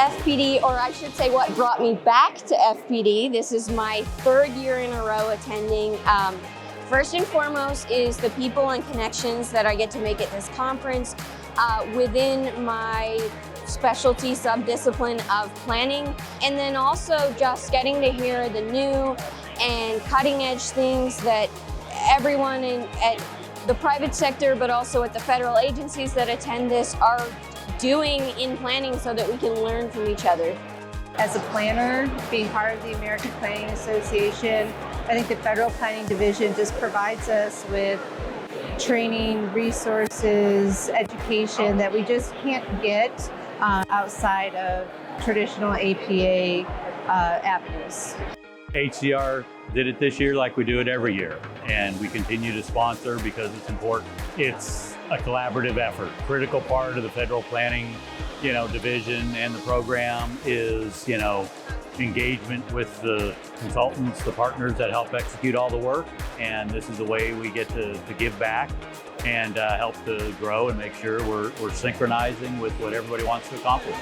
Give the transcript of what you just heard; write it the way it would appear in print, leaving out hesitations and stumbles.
FPD, or I should say what brought me back to FPD. This is my third year in a row attending. First and foremost is the people and connections that I get to make at this conference within my specialty subdiscipline of planning, and then also just getting to hear the new and cutting edge things that everyone at the private sector, but also at the federal agencies that attend this, are doing in planning so that we can learn from each other. As a planner, being part of the American Planning Association, I think the Federal Planning Division just provides us with training, resources, education that we just can't get outside of traditional APA avenues. HCR did it this year like we do it every year, and we continue to sponsor because it's important. It's a collaborative effort. Critical part of the federal planning, division and the program is, engagement with the consultants, the partners that help execute all the work. And this is a way we get to give back and help to grow and make sure we're synchronizing with what everybody wants to accomplish.